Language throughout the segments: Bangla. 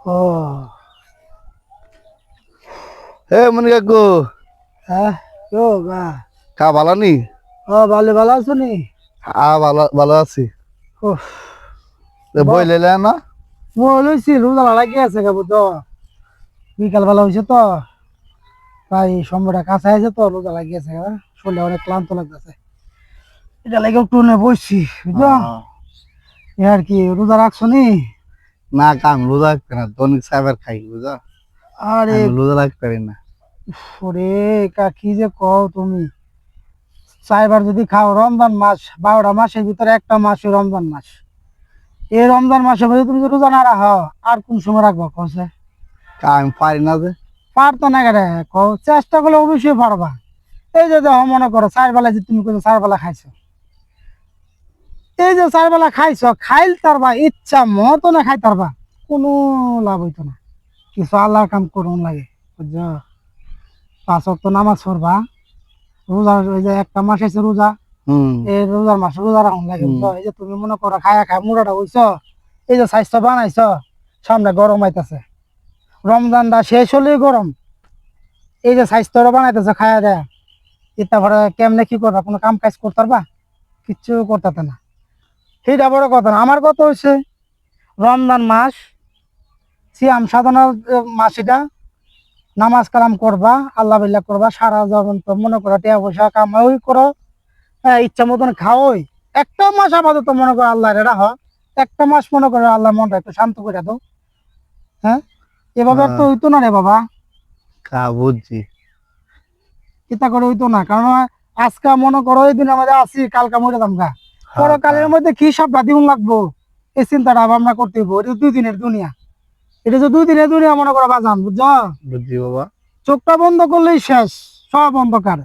ও হে মনি কাকু হ্যাঁ ও গা খা ভালো নি? ও ভালো ভালো আছো নি? ভালো ভালো আছি। ও বই লেলে না? লইছি রোজা লাগি আছে গা বুঝছো, বিকাল বেলা হয়েছে তো, প্রায় সময়টা কাছে আছে তো, রোজা লাগি আছে, শরীরে অনেক ক্লান্ত লাগতেছে, এটা লাগে একটু বসছি বুঝছো। এ আর কি, রোজা রাখছো নি? না কাম রোজা রাখতে না, দৈনিক সাইবার খাই বুঝা। আরে আমি রোজা রাখতে পারি না। ওরে কি যে কও তুমি, চাইবার যদি খাও, রমজান মাস 12টা মাসের ভিতরে একটা মাস রমজান মাস, এই রমজান মাসে যদি তুমি রোজা না রাখো, আর কোন সময় রাখবো কসে? আমি পারি না যে। পারতো না কেন, কও চেষ্টা করলে অবশ্যই পারবা। এই যে দেখো, মনে করো 4 বেলা যে তুমি 4 বেলা খাইছো, এই যে 4 বেলা খাইছো, খাইল তারবা ইচ্ছা মতো না খাই তারবা, কোনো লাভ হইতো না। কিছু আল্লাহর কাম করুন লাগে বুঝছো। 5 ওয়াক্ত নামাজ পড়বা, রোজা ওই যে একটা মাস আছে রোজা, এই রোজার মাসে রোজা রাখুন লাগে বুঝছো। এই যে তুমি মনে করো খায়া খায় মুড়াটা হইছো, এই যে স্বাস্থ্য বানাইছো, সামনে গরম আইতাছে, রমজানটা শেষ হলেই গরম, এই যে স্বাস্থ্যটা বানাইতেছে খায়া দেয়া, এটা পরে কেমনে কি করবা, কোনো কাম কাজ করতে পারবা? কিচ্ছু করতে না। সেইটা বড় কথা না, আমার কথা হচ্ছে রমজান মাস সিয়াম সাধনার মাস, এটা নামাজ কালাম করবা, আল্লাহ বিল্লাহ করবা, সারা জীবন তো মনে করো টিয়া পয়সা কামাই করো, হ্যাঁ ইচ্ছা মতন খাওই, একটা মাস আপাতত মনে করো আল্লাহ রেডা হয়, একটা মাস মনে করো আল্লাহ মনটা একটু শান্ত করে দাও। হ্যাঁ এভাবে আর তো হইতো না রে বাবা, বুঝছি। চিন্তা করে হইতো না, কারণ আজকে মনে করো এই দিন আমাদের আসি, কালকা মরে দাম গা, পরকালের মধ্যে কি সব বাদিউন লাগবো, এই চিন্তাটা ভাবনা করতে হইব। এটা 2 দিনের দুনিয়া, এটা যে 2 দিনের দুনিয়া মনে করো বাজান বুঝছো। বুঝছি বাবা। চোখটা বন্ধ করলেই শেষ, সব অন্ধকার।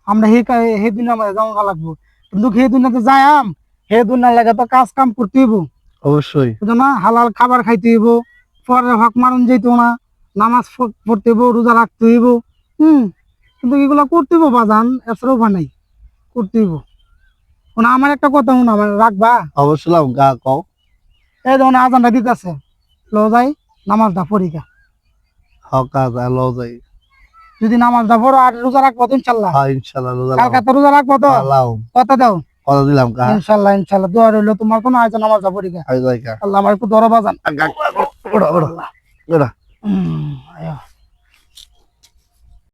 আমরা হে দুনিয়া মধ্যে জমা লাগবো, কিন্তু হে দুনিয়াতে যাইম, হে দুনিয়ার লাগে তো কাজ কাম করতে হইব অবশ্যই বুঝো না, হালাল খাবার খাইতে হইব, পরের হক মারণ যেত না, নামাজ পড়তে হইব, রোজা রাখতে হইব, কিন্তু এগুলো করতে হইব বাজান, এছাড়া উপায় নাই, করতে হইব। আমার একটা কথা মনে আমার রাখবা, অবশ্যই গা কও। এই যখন আজানটা দিতেছে, লো যাই নামাজটা পড়িকা, হকা লো যাই। যদি নামাজটা পড়ো আর রোজা রাখবো তো ইনশাল্লাহ, হ্যাঁ ইনশাআল্লাহ রোজা কালকে তো রোজা রাখবো তো, লাও কথা দাও। কথা দিলাম কা। ইনশাল্লাহ ইনশাল্লাহ, দোয়া রইলো তোমার, কোনো আয়োজন নামাজটা পড়িকা, আই যাই কা। আল্লাহ আমার একটু দরো বাজান। ওড়া ওড়া ওড়া। আয়ো।